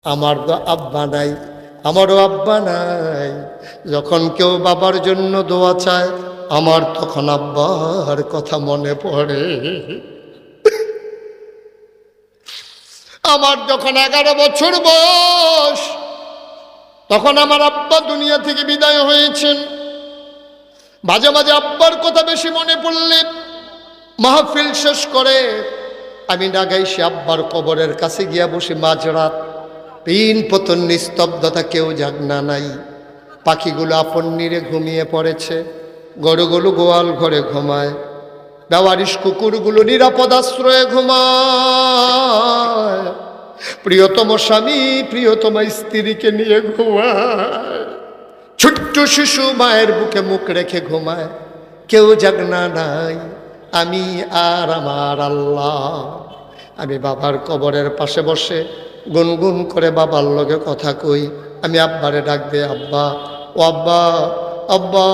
আমার তো আব্বা নাই, আমারও আব্বা নাই। যখন কেউ বাবার জন্য দোয়া চায় আমার তখন আব্বার কথা মনে পড়ে। আমার যখন 11 বছর বয়স তখন আমার আব্বা দুনিয়া থেকে বিদায় হয়েছেন। মাঝে মাঝে আব্বার কথা বেশি মনে পড়লে মাহফিল শেষ করে আমি নাগাইছি আব্বার কবরের কাছে গিয়া বসে মাঝরাত, পিন পতন নিস্তব্ধতা, কেউ জাগনা নাই। পাখিগুলো আপন নিরে ঘুমিয়ে পড়েছে, গরুগুলো গোয়াল ঘরে ঘুমায়, বেওয়ারিশ কুকুরগুলো নিরাপদ আশ্রয়ে ঘুমায়, প্রিয়তম স্বামী প্রিয়তম স্ত্রীকে নিয়ে ঘুমায়, ছোট্ট শিশু মায়ের বুকে মুখ রেখে ঘুমায়, কেউ জাগনা নাই, আমি আর আমার আল্লাহ। আমি বাবার কবরের পাশে বসে গুনগুন করে বাবার লগে কথা কই। আমি আব্বারে ডাক দিই, আব্বা, ও আব্বা, আব্বা,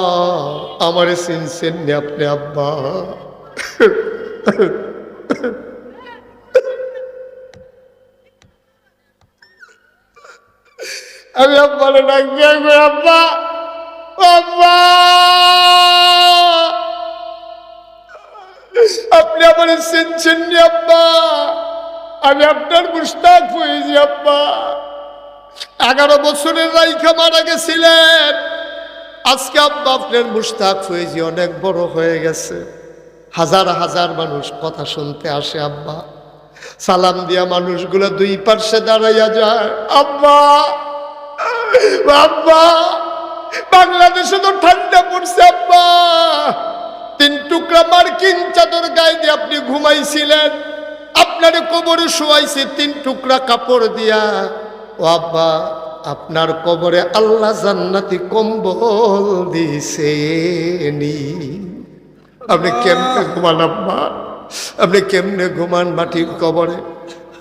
আমারে চিনছেন নি আপনি আব্বা? আমি আব্বারে ডাক দিই, আব্বা, আব্বা, আপনি আমারে চিনছেন নি আব্বা? আমি আপনার মুশতাক হয়েছি আব্বা। 11 বছরের রাইখা মারা গেছিলেন, আজকে আব্বা আপনার মুশতাক হয়েছি, অনেক বড় হয়ে গেছে। হাজার হাজার মানুষ কথা শুনতে আসে আব্বা, সালাম দিয়া মানুষগুলো দুই পার্শ্বে দাঁড়াইয়া যায়। আব্বা, আব্বা, বাংলাদেশে তো ঠান্ডা পড়ছে আব্বা, 3 টুকরা মার্কিন চাদর গায়ে দিয়ে আপনি ঘুমাইছিলেন, আপনার কবরে শোয়াইছে 3 টুকরা কাপড় দিয়া। ও আব্বা, আপনার কবরে আল্লাহ জান্নাতি কম্বল দিছেনি। আপনি কেমনে ঘুমান আব্বা? আপনি কেমনে ঘুমান মাটির কবরে?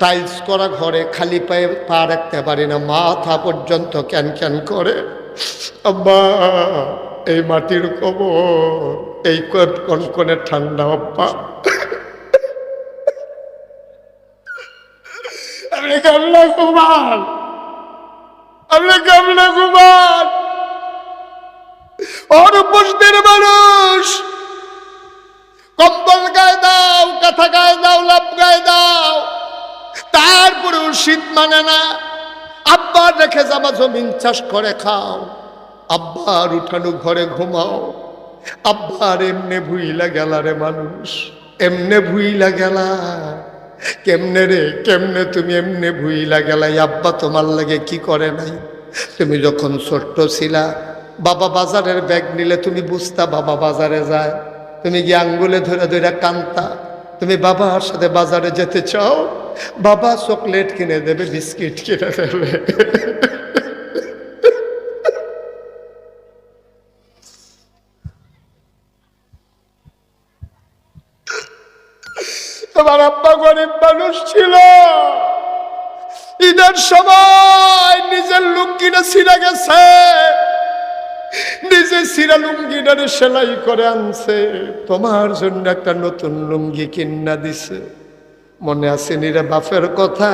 টাইলস করা ঘরে খালি পায়ে পা রাখতে পারি না, মাথা পর্যন্ত ক্যান ক্যান করে। আব্বা, এই মাটির কবর, এই কনকনে ঠান্ডা আব্বা, আপনি কেমনে ঘুমান? আপনি কেমনে ঘুমান? অনুপস্থিত মানুষ কম্বল গায়ে দাও, কাঁথা গায়ে দাও, লাভ গায়ে দাও, তারপরেও শীত মানে না। আব্বার রেখে যাবা জমিন চাষ করে খাও, আব্বার উঠানো ঘরে ঘুমাও। আব্বার এমনে ভুইলা গেলা রে মানুষ, এমনে ভুইলা গেলা। কেমনে রে, কেমনে তুমি এমনে ভুইলা গেলাই? আব্বা তোমার লাগে কি করে নাই? তুমি যখন ছোট্ট ছিলা, বাবা বাজারের ব্যাগ নিলে তুমি বুঝতা বাবা বাজারে যায়, তুমি গিয়ে আঙ্গুলে ধরে ধরে কান্তা। তুমি বাবার সাথে বাজারে যেতে চাও, বাবা চকলেট কিনে দেবে, বিস্কিট কিনে দেবে। তোমার আব্বা গরিব মানুষ ছিল, ঈদের সময় নিজের লুঙ্গিটা ছিঁড়ে গেছে, নিজে ছিঁড়া লুঙ্গিটারে সেলাই করে আনছে, তোমার জন্য একটা নতুন লুঙ্গি কিনা দিছে। মনে আছে নিরে বাপের কথা?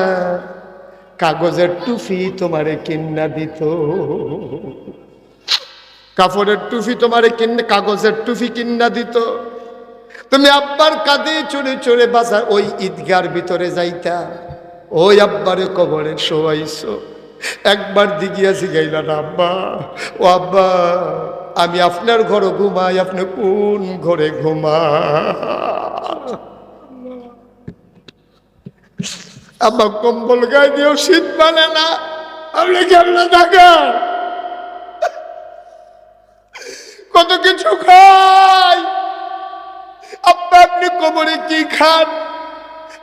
কাগজের টুপি তোমারে কিনা দিত, কাপড়ের টুপি তোমারে কাগজের টুপি কিনা দিত। তুমি আব্বার কাঁধে চড়ে চড়ে বাজার ওই ঈদগার ভিতরে যাইতা, ওই আব্বারে কবরে শোয়াইছো। একবার দিগিয়া জিগাইলা না, আব্বা, ও আব্বা, আমি আপনার ঘরে ঘুমাই, আপনি কোন ঘরে ঘুমা? আব্বা কম্বল গায়ে দিয়েও শীত মানে না, আপনি কেমনে থাকেন? কত কিছু খাই আব্বা, আপনি কবরে কি খান?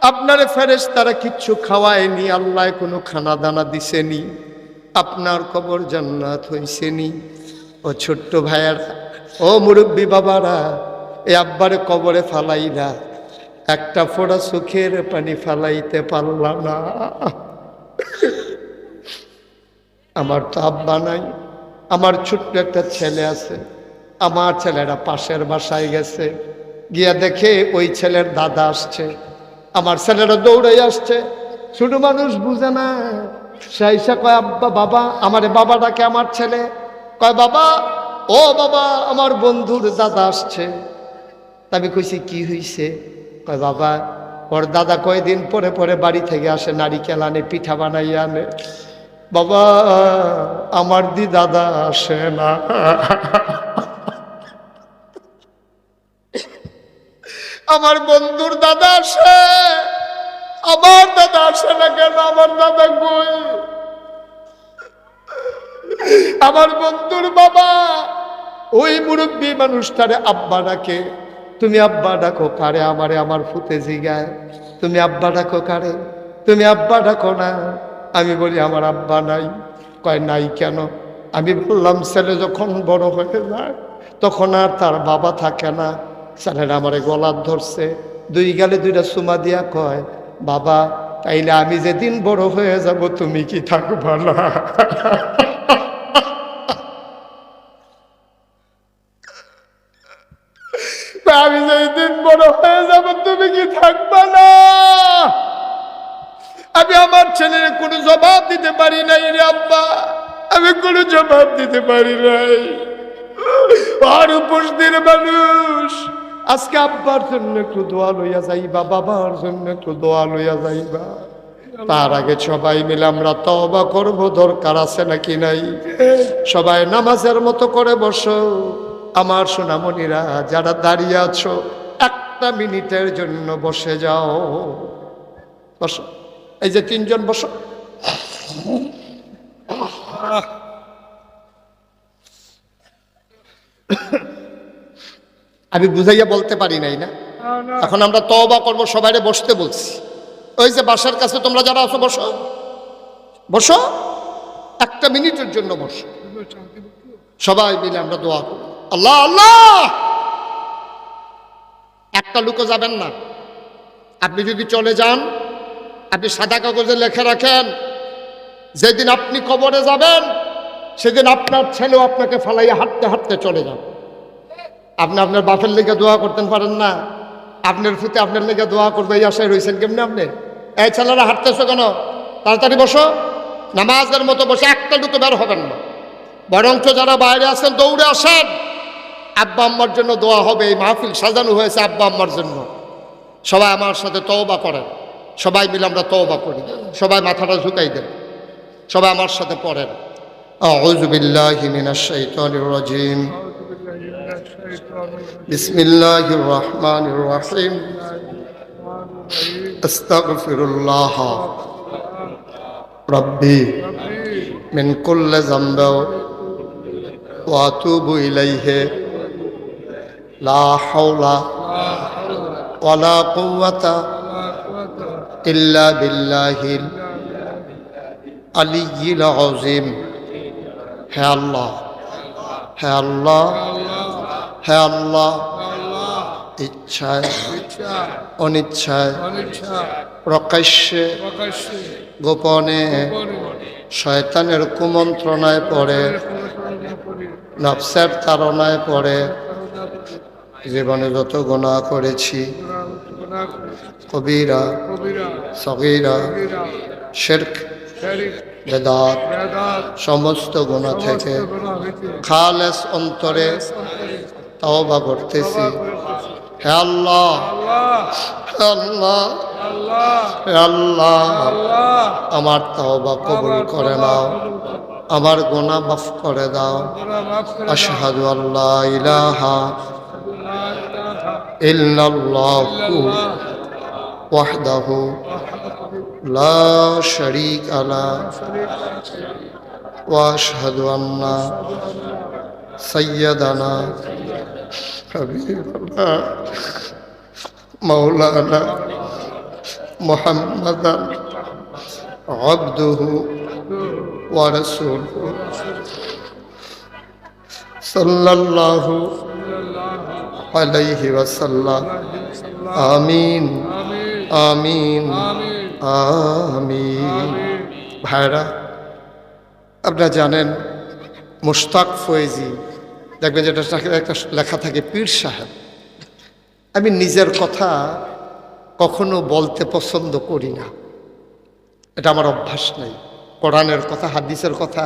আপনার ফেরেশতারা কিচ্ছু খাওয়ায়নি, আল্লাহ কোনো খানা দানা দিছেনি, আপনার কবর জান্নাত হইছেনি। ও ছোট্ট ভাইয়ারা, ও মুরব্বী বাবারা, এ আব্বারে কবরে ফালাইলা, একটা ফোঁটা চোখের পানি ফালাইতে পারলাম না। আমার তো আব্বা নাই, আমার ছোট্ট একটা ছেলে আছে। আমার ছেলেরা পাশের বাসায় গেছে, গিয়া দেখে ওই ছেলের দাদা আসছে। আমার ছেলেরা দৌড়াই আসছে, ছোট মানুষ বুঝে না, সাইসা কয় আব্বা বাবা, আমারে বাবা ডাকে আমার ছেলে। কয় বাবা, ও বাবা, আমার বন্ধুর দাদা আসছে। আমি কইছি কি হইছে? কয় বাবা, ওর দাদা কয়দিন পরে পরে বাড়ি থেকে আসে, নারিকেল আনে, পিঠা বানাইয়া আনে। বাবা, আমার দি দাদা আসে না। আমার বন্ধুর দাদা আসে, আমার দাদা আসে না কেন? আমার দাদা কই? আমার বন্ধুর বাবা ওই মুরব্বী মানুষটারে আব্বা ডাকে। তুমি আব্বা ডাকো কারে? আমারে আমার ফুতে জিগায়, তুমি আব্বা ডাকো কারে? তুমি আব্বা ডাকো না। আমি বলি আমার আব্বা নাই। কয় নাই কেন? আমি বললাম ছেলে যখন বড় হয়ে যায় তখন আর তার বাবা থাকে না। ছেলেরা আমারে গলার ধরছে, দুই গালে দুইটা চুমা দিয়া কয়, বাবা তাইলে আমি যেদিন বড় হয়ে যাব তুমি কি থাকবা না? আমি যেদিন বড় হয়ে যাব তুমি কি থাকবা না? আমি আমার ছেলের কোনো জবাব দিতে পারি নাই রে আব্বা, আমি কোনো জবাব দিতে পারি নাই। আর উপস্থিত মানুষ, আজকে আব্বার জন্য একটু দোয়া লইয়া যাইবা, বাবার জন্য একটু দোয়া লইয়া যাইবা। তার আগে সবাই মিলে আমরা তওবা করব, দরকার আছে নাকি নাই? সবাই নামাজের মতো করে বসো। আমার সোনামণিরা যারা দাঁড়িয়ে আছো, একটা মিনিটের জন্য বসে যাও। বসো, এই যে তিনজন বসো। আমি বুঝাইয়া বলতে পারি নাই না? এখন আমরা তওবা করব, সবাইরে বসতে বলছি। ওই যে বাসার কাছে তোমরা যারা আছো বসো, বসো, একটা মিনিটের জন্য বসো। সবাই মিলে আমরা দোয়া করব। আল্লাহ আল্লাহ। একটা লোকও যাবেন না। আপনি যদি চলে যান, আপনি সাদা কাগজে লিখে রাখেন, যেদিন আপনি কবরে যাবেন সেদিন আপনার ছেলেও আপনাকে ফালাইয়া হাঁটতে হাঁটতে চলে যাবে। আপনি আপনার বাপের লেগে দোয়া করতেন পারেন না? আপনার ফুতে আপনার লেগে দোয়া করবে, এই আশায় রয়েছেন কেমনি আপনি? এই ছেলেরা হাঁটতেছো কেন? তাড়াতাড়ি বসো, নামাজের মতো বসে, একটা দুটো বের হবেন না। বরঞ্চ যারা বাইরে আছেন দৌড়ে আসেন, আব্বা আম্মার জন্য দোয়া হবে। এই মাহফিল সাজানো হয়েছে আব্বা আম্মার জন্য। সবাই আমার সাথে তওবা করেন, সবাই মিলে আমরা তওবা করি। সবাই মাথাটা ঝুঁকাই দেন, সবাই আমার সাথে পড়েন। আউযু বিল্লাহি মিনাশ শাইতানির রাজিম। বিসমিল্লাহির রহমানির রহিম। আস্তাগফিরুল্লাহ রাব্বি মিন কুল্লি যামবিন ওয়া আতুবু ইলাইহি লা হাওলা ওয়ালা কুওয়াতা ইল্লা বিল্লাহিল আলিয়্যিল আযীম। হে আল্লাহ, হে আল্লাহ, হে আল্লাহ, ইচ্ছায় অনিচ্ছায় প্রকাশ্যে গোপনে শয়তানের কুমন্ত্রণায় পড়ে, নফসের তাড়নায় পড়ে জীবনে যত গুনাহ করেছি, কবিরা সগীরা, শিরক বেদাত, সমস্ত গুনাহ থেকে খালেস অন্তরে তওবা করতেছি। হে আল্লাহ, হে আল্লাহ, হে আল্লাহ, আমার তওবা কবুল করে নাও, আমার গুনাহ মাফ করে দাও। আশহাদু আল্লা ইলাহা ইল্লাল্লাহু ওয়াহদাহু লা শারীকা লাহু ওয়া আশহাদু আন্না সাইয়্যিদানা হাবিবানা মাওলানা মুহাম্মাদান আবদুহু ওয়া রাসূলুহু সাল্লাল্লাহু আলাইহি ওয়াসাল্লাম। আমিন আমিন আমিন। ভাইরা, আপনারা জানেন মুশতাক ফয়েজি, দেখবেন যেটা একটা লেখা থাকে পীর সাহেব। আমি নিজের কথা কখনো বলতে পছন্দ করি না, এটা আমার অভ্যাস নেই। কোরআনের কথা, হাদিসের কথা,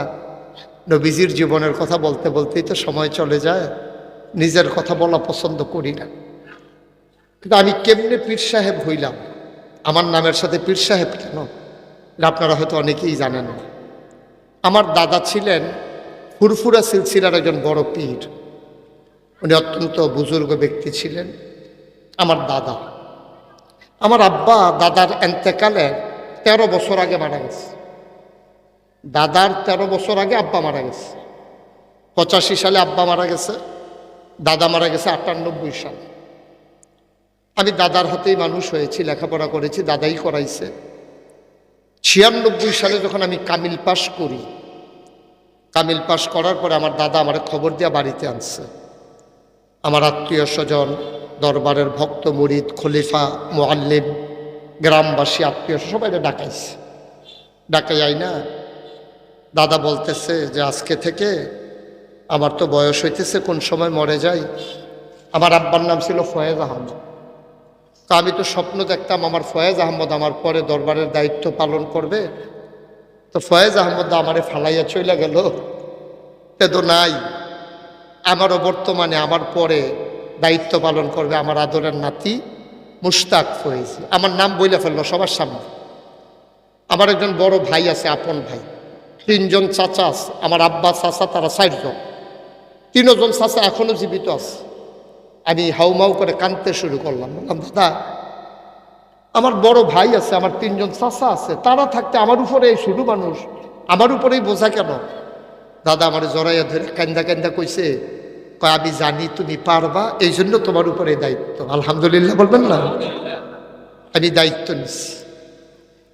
নবীজির জীবনের কথা বলতে বলতেই তো সময় চলে যায়। নিজের কথা বলা পছন্দ করি না। কিন্তু আমি কেমনে পীর সাহেব হইলাম, আমার নামের সাথে পীর সাহেব কেন, এটা আপনারা হয়তো অনেকেই জানেন না। আমার দাদা ছিলেন ফুরফুরা সিলসিলার একজন বড় পীর। উনি অত্যন্ত বুজুর্গ ব্যক্তি ছিলেন। আমার দাদা, আমার আব্বা দাদার এন্তেকালে 13 বছর আগে মারা গেছে। দাদার 13 বছর আগে আব্বা মারা গেছে। 85 সালে আব্বা মারা গেছে, দাদা মারা গেছে 98 সালে। আমি দাদার হাতেই মানুষ হয়েছি, লেখাপড়া করেছি, দাদাই করাইছে। 96 সালে যখন আমি কামিল পাস করি, কামিল পাস করার পরে আমার দাদা আমার খবর দিয়ে বাড়িতে আনছে। আমার আত্মীয় স্বজন, দরবারের ভক্ত মুরিদ, খলিফা, মুআল্লিম, গ্রামবাসী, আত্মীয় সবাই ডাকাইছে। ডাকাই আই না, দাদা বলতেছে যে আজকে থেকে আমার তো বয়স হইতেছে, কোন সময় মরে যাই। আমার আব্বার নাম ছিল ফয়েজ আহমদ। তো আমি তো স্বপ্ন দেখতাম আমার ফয়েজ আহমদ আমার পরে দরবারের দায়িত্ব পালন করবে। তো ফয়েজ আহমদ আমারে ফালাইয়া চলে গেল, তে তো নাই। আমারও বর্তমানে আমার পরে দায়িত্ব পালন করবে আমার আদরের নাতি মুশতাক ফয়েজ। আমার নাম বইলে ফেললো সবার সামনে। আমার একজন বড় ভাই আছে, আপন ভাই। 3 জন চাচা আছে, আমার আব্বা চাচা, তারা 4 জন। 3 জন চাচা এখনো জীবিত আছে। আমি হাউমাউ করে কাঁদতে শুরু করলাম, বললাম দাদা আমার বড় ভাই আছে, আমার 3 জন চাচা আছে, তারা থাকতে আমার উপরে এই ছোট মানুষ, আমার উপরেই বোঝা কেন? দাদা আমার জড়াইয়া ধরে কান্দা কান্দা কইছে, কয় আমি জানি তুমি পারবা, এই জন্য তোমার উপরে দায়িত্ব। আলহামদুলিল্লাহ বলবেন না? আমি দায়িত্ব নিচ্ছি।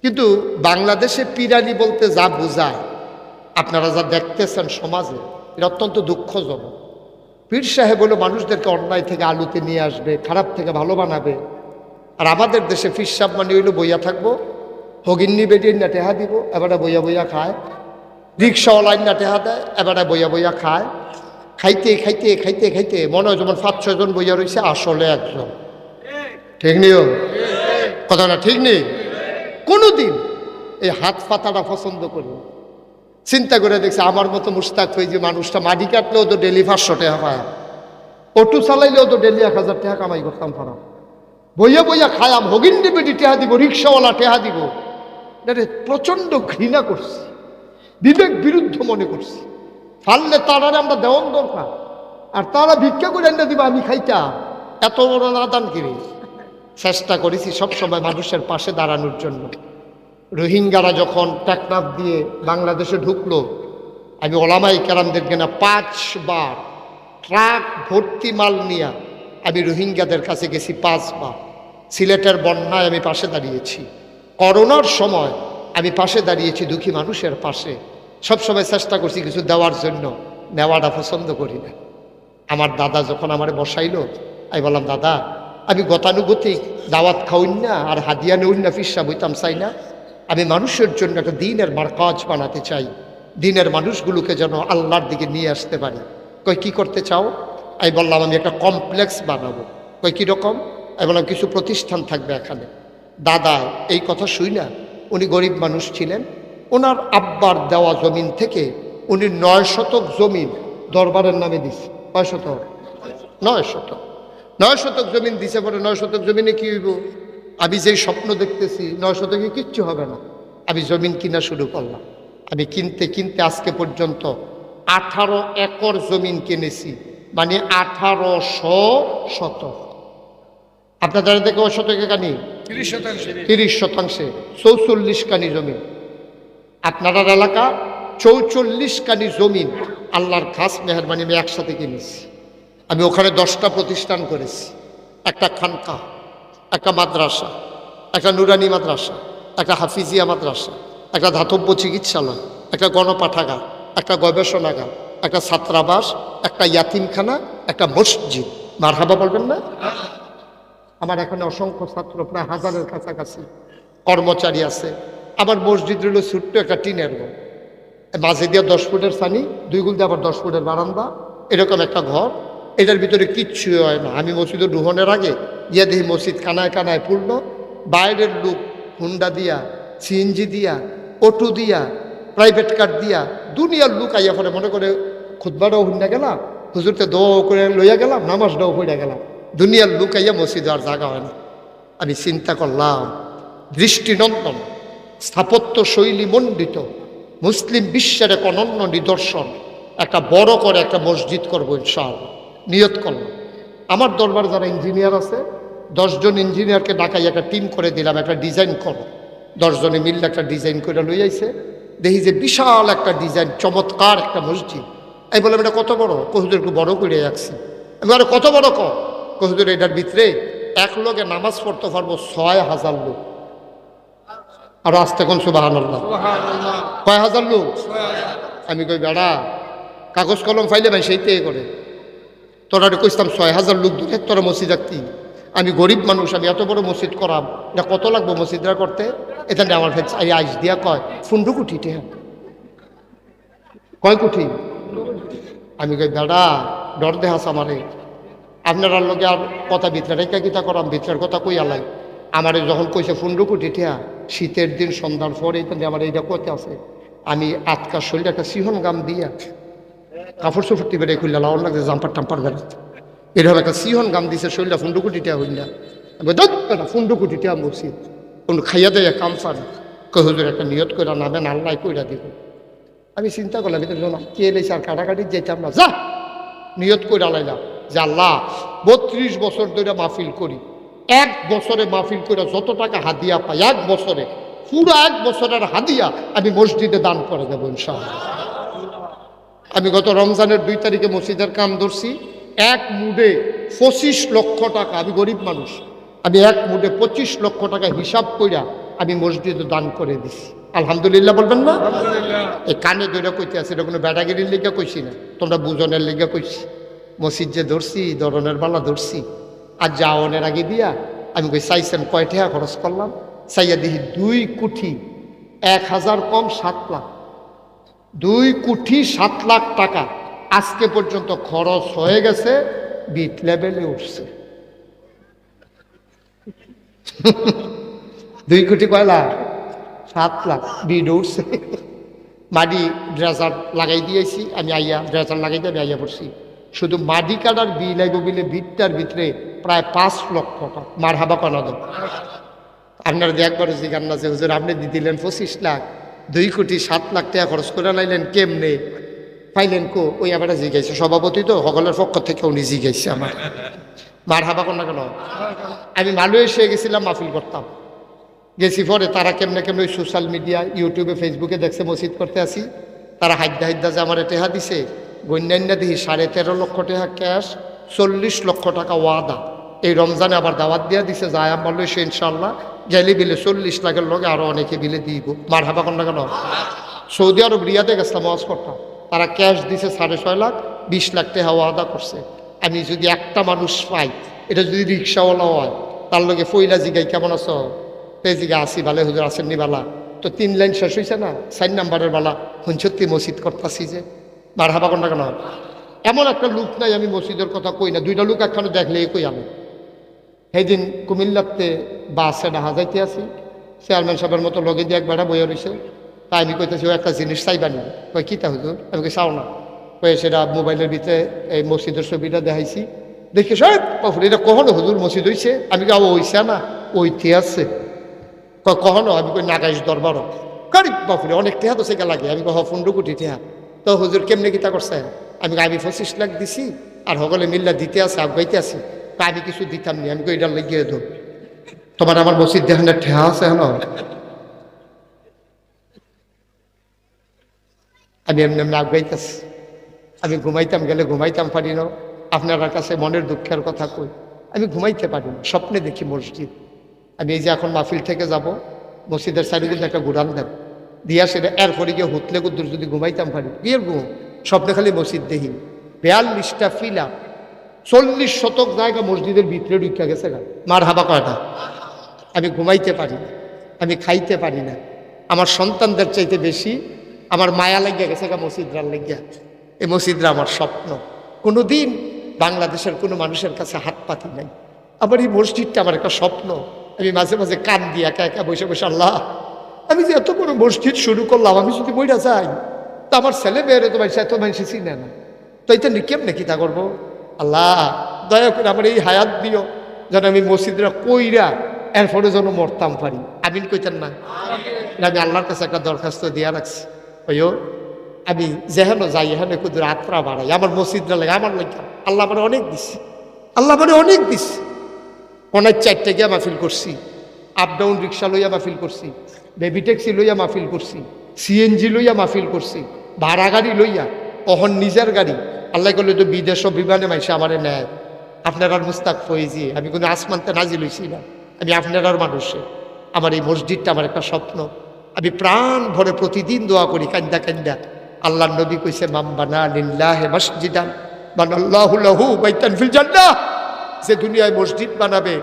কিন্তু বাংলাদেশে পিরানি বলতে যা বোঝায়, আপনারা যা দেখতেছেন সমাজে, এটা অত্যন্ত দুঃখজনক। পীর সাহেব হলো মানুষদেরকে অন্যায় থেকে আলুতে নিয়ে আসবে, খারাপ থেকে ভালো বানাবে। আর আমাদের দেশে পীর সাহেব মানে হইলো বইয়া থাকবো, হগিন্নি বেডির না টেহা দিব, এবারে বইয়া বইয়া খায়। রিক্সাওয়ালাইন না টেহা দেয়, এবারে বইয়া বইয়া খায়। খাইতে খাইতে খাইতে খাইতে মনে হয় যেমন 5-6 জন বইয়া রয়েছে, আসলে একজন। ঠিক নেই কথাটা? ঠিক নেই? কোনোদিন এই হাত পাতাটা পছন্দ করি। চিন্তা করে দেখছি আমার মতো মুশতাক হয়ে যে মানুষটা মাটি কাটলেও তো ডেলি 500 টাকা পায়, অটো চালাইলেও তো ডেলি 1000 টাকা কামাই করতাম। খারাপ বইয়া বইয়া খায়াম, হগিন্ডি বেটি টেহা দিব, রিক্সাওয়ালা টেহা দিব। এটা প্রচণ্ড ঘৃণা করছি, বিবেক বিরুদ্ধ মনে করছি। ফাললে তারারে আমরা দেওয়ান দরকার, আর তারা ভিক্ষা করে এনে দিবা আমি খাইতাম। এত বড় নাদান কিরে। চেষ্টা করেছি সবসময় মানুষের পাশে দাঁড়ানোর জন্য। রোহিঙ্গারা যখন টেকনাফ দিয়ে বাংলাদেশে ঢুকলো, আমি ওলামাই কেরামদেরকে না 5 বার ট্রাক ভর্তি মাল নিয়ে আমি রোহিঙ্গাদের কাছে গেছি 5 বার। সিলেটের বন্যায় আমি পাশে দাঁড়িয়েছি, করোনার সময় আমি পাশে দাঁড়িয়েছি, দুঃখী মানুষের পাশে। সবসময় চেষ্টা করছি কিছু দেওয়ার জন্য, নেওয়াটা পছন্দ করি না। আমার দাদা যখন আমারে বসাইলো, আমি বললাম দাদা আমি গতানুগতিক দাওয়াত খাওয়াই না আর হাদিয়া নেউন না, ফিসা বইতাম চাই না। আমি মানুষের জন্য একটা দিনের মারকাজ বানাতে চাই, দিনের মানুষগুলোকে যেন আল্লাহর দিকে নিয়ে আসতে পারি। কই কি করতে চাও? আমি বললাম আমি একটা কমপ্লেক্স বানাবো। কই কীরকম? আমি বললাম কিছু প্রতিষ্ঠান থাকবে এখানে। দাদা এই কথা শুই না, উনি গরিব মানুষ ছিলেন। ওনার আব্বার দেওয়া জমিন থেকে উনি 9 শতক জমিন দরবারের নামে দিছে। 9 শতক 9 শতক জমিন দিছে। পরে 9 শতক জমিনে কি হইব? আমি যেই স্বপ্ন দেখতেছি 9 শতকে কিচ্ছু হবে না। আমি জমিন কিনা শুরু করলাম। আমি কিনতে কিনতে আজকে পর্যন্ত 18 একর জমিন কিনেছি, মানে 1800 শতক। আপনাদের দেখে ও শতকে কানি 30 শতাংশে 44 কানি জমিন। আপনার এলাকা 44 কানি জমিন আল্লাহর খাস মেহরবানি আমি একসাথে কিনেছি। আমি ওখানে 10টা প্রতিষ্ঠান করেছি, একটা খানকা, একটা মাদ্রাসা, একটা নুরানি মাদ্রাসা, একটা হাফিজিয়া মাদ্রাসা, একটা ধাতব্য চিকিৎসালয়, একটা গণপাঠাগার, একটা গবেষণাগার, একটা ছাত্রাবাস, একটা ইয়াতিমখানা, একটা মসজিদ। মারহাবা বলবেন না? আমার এখানে অসংখ্য ছাত্র, প্রায় 1000-এর কাছাকাছি কর্মচারী আছে। আমার মসজিদ রইল ছোট্ট একটা টিনের ঘর, মাঝে দিয়ে 10 ফুটের ছানি, 2 গুল দিয়ে আবার 10 ফুটের বারান্দা, এরকম একটা ঘর। এটার ভিতরে কিচ্ছুই হয় না। আমি মসজিদে ঢুহনের আগে গিয়ে দেখি মসজিদ কানায় কানায় পূর্ণ। বাইরের লোক হুন্ডা দিয়া, সিএনজি দিয়া, অটো দিয়া প্রাইভেট কার দিয়া দুনিয়ার লোক আইয়া পরে মনে করে খুতবাটাও হইনা গেলাম, হুজুরকে দোয়া করে লইয়া গেলাম, নামাজটাও হইয়া গেলাম, দুনিয়ার লোক আইয়া মসজিদ আর জায়গা হয় না। আমি চিন্তা করলাম, দৃষ্টিনন্দন স্থাপত্য শৈলী মণ্ডিত মুসলিম বিশ্বের এক অনন্য নিদর্শন, একটা বড় করে একটা মসজিদ করবো ইনশাআল্লাহ নিয়ত করলাম। আমার দরবার যারা ইঞ্জিনিয়ার আছে 10 জন ইঞ্জিনিয়ারকে ডাকাই একটা টিম করে দিলাম, একটা ডিজাইন করো। 10 জনে মিললে একটা ডিজাইন করে লই আইছে। দেখি যে বিশাল একটা ডিজাইন, চমৎকার একটা মসজিদ। আমি বললাম এটা কত বড়? হুজুর একটু বড় করে যাচ্ছি। আমি বলো কত বড় হুজুর এটার ভিতরে এক লোকে নামাজ পড়তে পারবো 6000 লোক। আর আসতে কোন সুবহানাল্লাহ, কয় হাজার লোক? আমি কই বেড়া কাগজ কলম ফাইলে ভাই সেইটাই করে, তোরা কইতাম 6000 লোক দূরে তোরা মসজিদ রাখতি। আমি গরিব মানুষ, আমি এত বড় মসজিদ করাম, এটা কত লাগবো মসজিদরা করতে? এটা আমার আইস দিয়া কয় 15 কোটি টাকা। কয় কোটি? আমি কই বেড়া ডর দেহাস আমারে, আপনারা লোকে আর কথা ভিতরে রেখা কিতা করাম, ভিতরের কথা কই আলাই। আমারে যখন কইছে 15 কোটি টাকা, শীতের দিন সন্ধ্যার পরে আমার এইটা কত আছে, আমি আটকা শরীরে একটা সিহন গাম দিয়া কাপড় চোপড় বেড়ে খুললে লাউন লাগছে, জাম্পার টাম্পার বেড়াচ্ছে, এরকম একটা সিহন গাম দিছে শরীরটা 15 কোটি টাকা হইল না। 15 কোটি টাকা মসজিদ কোনো খাইয়া দেয় কাম পান। হুজুর একটা নিয়ত করে নামেন, আল্লাহ কইরা দিব। আমি চিন্তা করলাম এটা কে এলেছে আর কাটাকাটি যেতাম না, যা নিয়ত করে আলাইলাম যে আল্লাহ 32 বছর ধরে মাহফিল করি, 1 বছরে মাহফিল করে যত টাকা হাদিয়া পাই 1 বছরে পুরো 1 বছরের হাদিয়া আমি মসজিদে দান করে দেবো ইনশাআল্লাহ। আমি গত রমজানের 2 তারিখে মসজিদের কাম ধরছি, এক মুডে 25 লক্ষ টাকা। আমি গরিব মানুষ, আমি এক মুডে 25 লক্ষ টাকা হিসাব কইরা আমি মসজিদে দান করে দিছি। আলহামদুলিল্লাহ বলবেন না? এই কানে ধরে কইতে আছে, এটা কোনো ব্যাটাগিরির লেগে কইছি না, তোমরা বুঝনের লেগে কইছি। মসজিদ যে ধরছি ধরনের বালা ধরছি, আর যাওয়ানের আগে দিয়া আমি কই চাইছেন কয় টাকা খরচ করলাম? চাইয়া দেখি 2 কোটি 1000 কম 7 লাখ, 2 কোটি 7 লাখ টাকা আজকে পর্যন্ত খরচ হয়ে গেছে, বিট লেভেলে উঠছে। 2 কোটি কয় লাখ? 7 লাখ বিট উঠছে। মাটি ড্রেজার লাগাই দিয়েছি আমি, আইয়া ড্রেজার লাগাই দিয়ে আমি আইয়া পড়ছি। শুধু মাটি কাটার বিল আইব বিলে বিটটার ভিতরে প্রায় 5 লক্ষ টাকা। মার হাবা কানা দেব আপনারা যে একবারে জিগান না যে হুজুর আপনি দিয়ে দিলেন 25 লাখ, 2 কোটি 7 লাখ টাকা খরচ করে লাইলেন, কেমনে পাইলেন? ওই আবার জিগাইছে সভাপতি তো সকলের পক্ষ থেকে উনি জিগাইছে আমার। মার হাবা কন্যা কেন? আমি মালয়েশিয়া গেছিলাম, মাহফিল করতাম, গেছি পরে তারা কেমনে কেমনে ওই সোশ্যাল মিডিয়া ইউটিউবে ফেসবুকে দেখছে মসজিদ করতে আসি, তারা হাইদ্যা যে আমার টেহা দিছে, গণ্যান্যা দিহি 13.5 লক্ষ টাকা ক্যাশ, 40 লক্ষ টাকা ওয়াদা। এই রমজানে আবার দাওয়াত দিয়া দিছে, যায় মালয়েশিয়া ইনশাল্লাহ গেলে বিলে 40 লাখের লগে আরো অনেকে বিলে দিব। মার হাবা কন্যা কেন? সৌদি আরব রিয়াদে গেছিলাম ওয়াজ করতাম, তারা ক্যাশ দিছে 6.5 লাখ, 20 লাখ টাকা ওয়াদা করছে। আমি যদি একটা মানুষ পাই, এটা যদি রিক্সাওয়ালা হয়, তার লগে ফইলা জিগাই কেমন আছো, জিগা আসি ভালো হুজুর আসেননি বালা, তো 3 লাইন শেষ হয়েছে না, 4 নাম্বারের বালা সত্যি মসজিদ করতেছি যে। মার হাবা কন্যা কেন? এমন একটা লোক নাই আমি মসজিদের কথা কই না, 2টা লোক একখানে দেখলেই কই আমি। সেদিন কুমিল্লাতে বাসে ডাহা যাইতে আসি, চেয়ারম্যান সাহেবের মতো লগে দিয়ে এক বেড়া বইয়া রয়েছে, তাই আমি কইতেছি ও একটা জিনিস চাইবানি। কই কিতা হুজুর? আমি কই চাও না। কয়ে সেটা মোবাইলের ভিতরে এই মসজিদের ছবিটা দেখাইছি, দেখি সব এটা কখনো হুজুর মসজিদ হইছে? আমি কই হইছে না, ওইতে আছে। কখনো? আমি কই নাগাইশ দরবারও গরিব বাপুরে অনেক টেহা তো সেটা লাগে। আমি কহ 15 কোটি টেহা। তো হুজুর কেমনে কিতা করছে? আমি 25 লাখ দিছি, আর সকলে মিল্লা দিতে আছে, আগাইতে আছে, তা আমি কিছু দিতাম নি। আমি কই এটা লেগে দো, তোমার আমার মসজিদ দেখানের ঠেহা আছে হ্যাঁ? আমি এমনি এমনি আগাইতেছি। আমি ঘুমাইতাম গেলে ঘুমাইতাম পারি না, আপনার কাছে মনের দুঃখের কথা কই, আমি ঘুমাইতে পারি না, স্বপ্নে দেখি মসজিদ। আমি এই যে এখন মাহফিল থেকে যাব, মসজিদের চারিদিকে একটা গুড়ান দেব দিয়া সেটা এরপরে গিয়ে হুতলে গুদ্দুর যদি ঘুমাইতাম পারি, বিয়ের ঘুম স্বপ্নে খালি মসজিদ দেখি। 42টা ফিলা 40 শতক জায়গা মসজিদের ভিতরে ঢুকে গেছে গা। মার হাবা কয়টা? আমি ঘুমাইতে পারি না, আমি খাইতে পারি না, আমার সন্তানদের চাইতে বেশি আমার মায়া লাগিয়া গেছে গা মসজিদরার লাগিয়া। এই মসজিদরা আমার স্বপ্ন, কোনোদিন বাংলাদেশের কোনো মানুষের কাছে হাত পাতি নাই। আবার এই মসজিদটা আমার একটা স্বপ্ন। আমি মাঝে মাঝে কান দিয়ে একা একা বসে বসে আল্লাহ আমি যে এত বড় মসজিদ শুরু করলাম, আমি যদি বইটা যাই তো আমার ছেলে মেয়েরে তো মানুষ এত মানুষ চিনে না, তো এটা কেমনে কি তা করবো? আল্লাহ দয়া করে আমার এই হায়াত দিও যেন আমি মসজিদরা কইরা এরপরে যেন মরতাম পারি। আমিন কইতেন না? আমি আল্লাহর কাছে একটা দরখাস্ত দিয়া রাখছি, ওইও আমি যেহেন যাই এখানে কুদুর আত্রা বাড়াই আমার মসজিদরা লাগে আমার লাগে। আল্লাহ মানে অনেক দিচ্ছে, আল্লাহ মানে অনেক দিচ্ছে। অনেক 4টে গিয়া মাহফিল করছি, আপ ডাউন রিক্সা লইয়া মাহফিল করছি, বেবি ট্যাক্সি লইয়া মাহফিল করছি, সিএনজি লইয়া মাহফিল করছি, ভাড়া গাড়ি লইয়া, অহন নিজের গাড়ি। আল্লাহ করলে তো বিদেশ বিমানে মাইসে আমারে নেয়। আপনার মুস্তাক ফয়েজি, আমি কোনো আসমানতে নাজি লইছি না, আমি আপনার মানুষে। আমার এই মসজিদটা আমার একটা স্বপ্ন, আমি প্রাণ ভরে প্রতিদিন দোয়া করি কান্দা কান্দা। আল্লাহ নবী কইছে মাম্বানা লিল্লাহি মসজিদান বানাল্লাহু লাহু বাইতান ফিল জান্নাহ, যে দুনিয়ায় মসজিদ বানাবে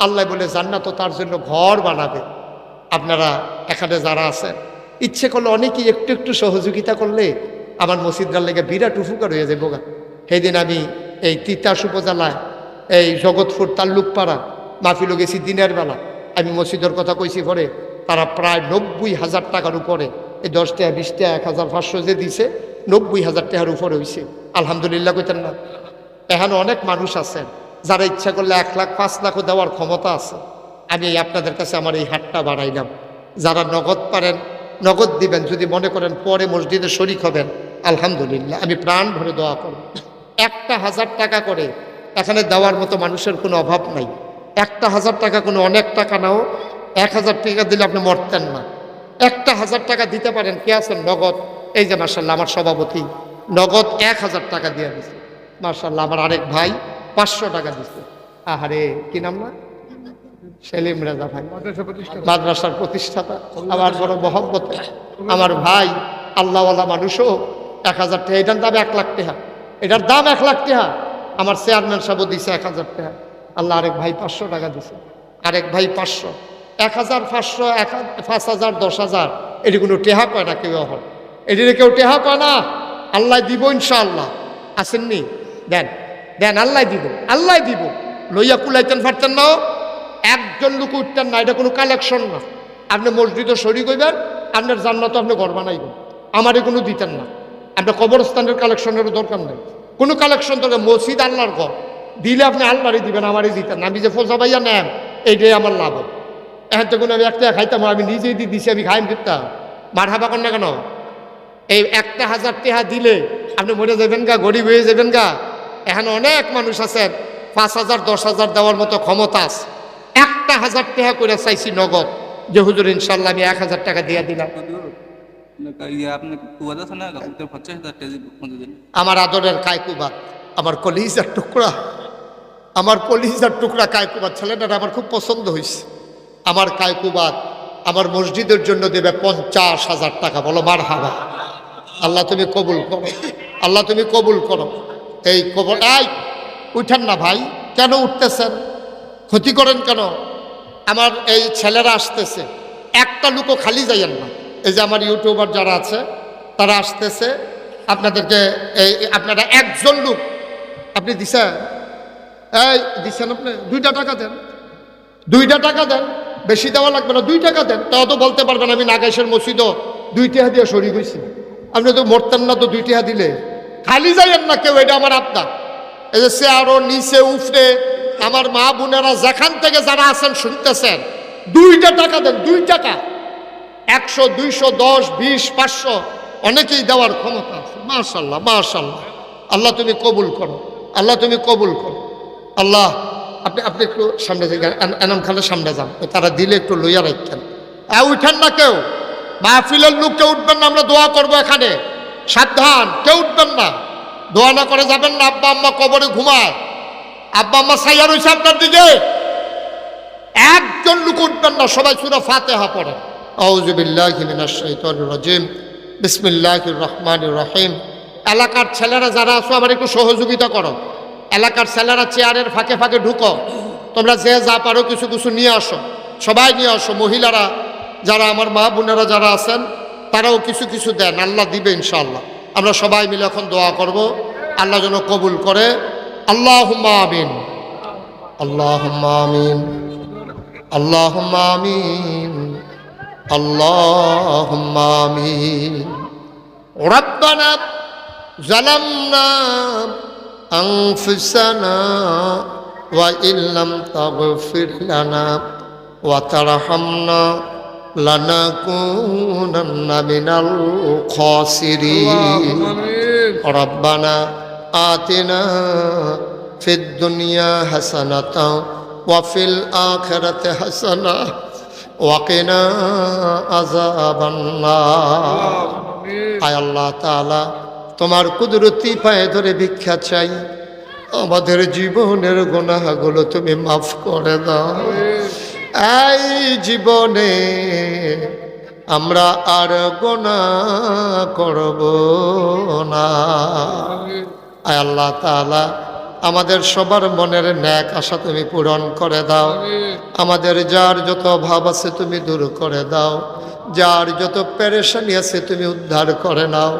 আল্লাহ বলে জান্নাতও তার জন্য ঘর বানাবে। আপনারা এখানে যারা আছেন ইচ্ছে করলে অনেকেই একটু একটু সহযোগিতা করলে আমার মসজিদটার লেগে বিরাট উপকার হয়ে যাবে। সেদিন আমি এই তিতাস উপজেলায় এই জগৎপুর তাল্লুকপাড়া মাহফিলও গেছি দিনের বেলা। আমি মসজিদের কথা কইছি পরে, তারা প্রায় 90,000 টাকার উপরে, এই 10 টাকা 20 টাকা 1,500 যে দিছে 90,000 টাকার উপরে হয়েছে। আলহামদুলিল্লাহ কইতেন না? এখানে অনেক মানুষ আছেন যারা ইচ্ছা করলে 1 লাখ 5 লাখও দেওয়ার ক্ষমতা আছে। আমি আপনাদের কাছে আমার এই হাতটা বাড়াইলাম, যারা নগদ পারেন নগদ দিবেন, যদি মনে করেন পরে মসজিদে শরিক হবেন আলহামদুলিল্লাহ, আমি প্রাণ ভরে দোয়া করব। 1,000 টাকা করে এখানে দেওয়ার মতো মানুষের কোনো অভাব নাই। 1,000 টাকা কোনো অনেক টাকা নাও, 1,000 টাকা দিলে আপনি মরতেন না। 1,000 টাকা দিতে পারেন, কে আছেন নগদ? এই যে মার্শাল্লাহ আমার সভাপতি নগদ 1,000 টাকা দিয়ে দিচ্ছে। মার্শাল্লাহ আমার আরেক ভাই 500 টাকা দিচ্ছে। আহারে কি নাম না, সেলিম রেজা ভাই, মাদ্রাসার প্রতিষ্ঠাতা, আমার বড় মহব্বত আমার ভাই, আল্লাহওয়ালা মানুষও। 1,000 টাকা, এটার দাম 1 লাখ টাকা, এটার দাম 1 লাখ টাকা। আমার চেয়ারম্যান সাহেব দিছে 1,000 টাকা। আল্লাহ আরেক ভাই 500 টাকা দিছে, আরেক ভাই 500, 1,000, 500, 5,000, 10,000, এটি কোনো টেহা কয় না কেউ। এখন এটিতে কেউ টেহা কয় না। আল্লাহ দিব ইনশাআল্লাহ। আসেননি? দেন দেন, আল্লাহ দিব, আল্লাহ দিব। লইয়া কুলাইতেন পারতেন না, একজন লোক উঠতেন না। এটা কোনো কালেকশন না। আপনি মসজিদে শরীক হইবেন, আপনার জান্নাত আপনি ঘর বানাইবেন, আমারই কোনো দিতেন না। আপনার কবরস্থানের কালেকশনেরও দরকার নেই, কোনো কালেকশন দরকার। মসজিদ আল্লাহর ঘর, দিলে আপনি আল্লাহরই দিবেন, আমারই দিতেন না। আমি যে ফোসা ভাইয়া নেন, এইটাই আমার লাভ। এখন তো কোনো আমি 1 টাকা খাইতাম, আমি নিজেই দিয়ে দিছি, আমি খাইম দিতাম। মার হাবা কর না কেন? এই 1,000 টাকা দিলে আপনি মরে যাবেন গা, গরিব হয়ে যাবেন গা। এখানে অনেক মানুষ আছেন 5,000, 10,000 দেওয়ার মতো ক্ষমতা আছে। 1,000 টাকা করে চাইছি নগদ, যে হুজুর ইনশাল্লাহ আমি 1,000 টাকা দিয়ে দিলাম। আমার আদরের কায়কুবাদ, আমার কলিজার টুকরা, আমার কলিজার টুকরা কায়কুবাদ ছেলেটা আমার খুব পছন্দ হয়েছে। আমার কায়কুবাদ আমার মসজিদের জন্য দেবে 50,000 টাকা। বলো মারহাবা। আল্লাহ তুমি কবুল করো, আল্লাহ তুমি কবুল করো। এই কবর, এই উঠেন না ভাই, কেন উঠতেছেন? ক্ষতি করেন কেন? আমার এই ছেলেরা আসতেছে, একটা লোকও খালি যাইয়েন না। এই যে আমার ইউটিউবার যারা আছে তারা আসতেছে, আপনাদেরকে এই আপনারা একজন লোক আপনি দিছেন, এই দিচ্ছেন আপনি 2টা টাকা দেন, 2টা টাকা দেন, বেশি দেওয়া লাগবে না, 2 টাকা দেন। তাও তো বলতে পারবেন আমি নাগাইশের মসজিদও 2 টাকা দিয়ে শরীর হয়েছি। আপনি তো মরতেন না তো 2 টাকা দিলে। খালি যাইয়েন না কেউ, এটা আমার আপনার। এই যে সে আরো নিচে উফরে আমার মা বোনেরা যেখান থেকে যারা আছেন শুনতেছেন, 2টা টাকা দেন, 2 টাকা। 100, 200, 10, 20, 500 অনেকেই দেওয়ার ক্ষমতা আছে। মাশাআল্লাহ, মাশাআল্লাহ। আল্লাহ তুমি কবুল করো, আল্লাহ তুমি কবুল করো। আল্লাহ আপনি একটু সামনে যান, এনাম খালের সামনে যান, তারা দিলে একটু লইয়া রাখেন। উঠেন না কেউ, মাহফিলের লোক কেউ উঠবেন না, আমরা দোয়া করবো এখানে। সাবধান, কেউ উঠবেন না, দোয়া না করে যাবেন না। আব্বা আম্মা কবরে ঘুমায়, আব্বা আম্মা সাইয়া রয়েছে আপনার দিকে, একজন লোক উঠবেন না। সবাই সূরা ফাতিহা পড়েন। আউযু বিল্লাহি মিনাশ শাইতানির রাজিম, বিসমিল্লাহির রহমানির রহিম। এলাকার ছেলেরা যারা আছো আমার একটু সহযোগিতা করো। এলাকার ছেলেরা চেয়ারের ফাঁকে ফাঁকে ঢুকো। তোমরা যে যা পারো কিছু কিছু নিয়ে আসো, সবাই নিয়ে আসো। মহিলারা যারা আমার মা বোনেরা যারা আছেন তারাও কিছু কিছু দেন, আল্লাহ দিবে ইনশাআল্লাহ। আমরা সবাই মিলে এখন দোয়া করব, আল্লাহ যেন কবুল করে। আল্লাহুম্মা আমিন, আল্লাহুম্মা আমিন, আল্লাহুম্মা আমিন, আল্লাহুম্মা আমিন। রব্বানা যালামনা আনফুসানা ওয়া ইল্লাম তাগফির লানা ওয়া তারহামনা লানাকুনান্না মিনাল খাসিরিন। রব্বানা আতিনা ফিদ দুনিয়া হাসানাতাও ওয়া ফিল আখিরাতি হাসানাহ ওয়া কিনা আযাবান নার। আয় আল্লাহ তাআলা, তোমার কুদরতি পায়ে ধরে ভিক্ষা চাই, আমাদের জীবনের গুনাহগুলো তুমি মাফ করে দাও। এই জীবনে আমরা আর গুনাহ করব না। আয় আল্লাহ তাআলা, আমাদের সবার মনের ন্যাক আশা তুমি পূরণ করে দাও। আমাদের যার যত অভাব আছে তুমি দূর করে দাও, যার যত পেরেশানি আছে তুমি উদ্ধার করে নাও।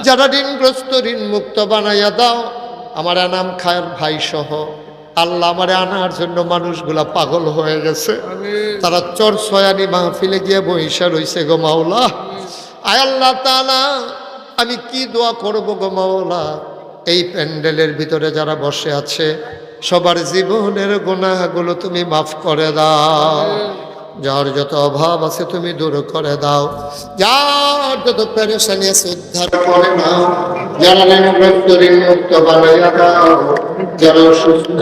যারা ঋণগ্রস্ত ঋণ মুক্ত বানাইয়া দাও। আমার আনাম খায়ের ভাই সহ আল্লাহ, আমারে আনার জন্য মানুষগুলা পাগল হয়ে গেছে। তারা চর সয়ানি মাহফিলে গিয়ে বৈশা রইছে গো মাওলা। আয় আল্লাহ তাআলা, আমি কি দোয়া করব গো মাওলা? এই প্যান্ডেলের ভিতরে যারা বসে আছে সবার জীবনের গুনাহগুলো তুমি মাফ করে দাও। যার যত অভাব আছে তুমি দূর করে দাও, যার যত পেরেশানি আছে উদ্ধার করে নাও। যারা ঋণগ্রস্ত ঋণ মুক্ত বানাইয়া দাও, যারা অসুস্থ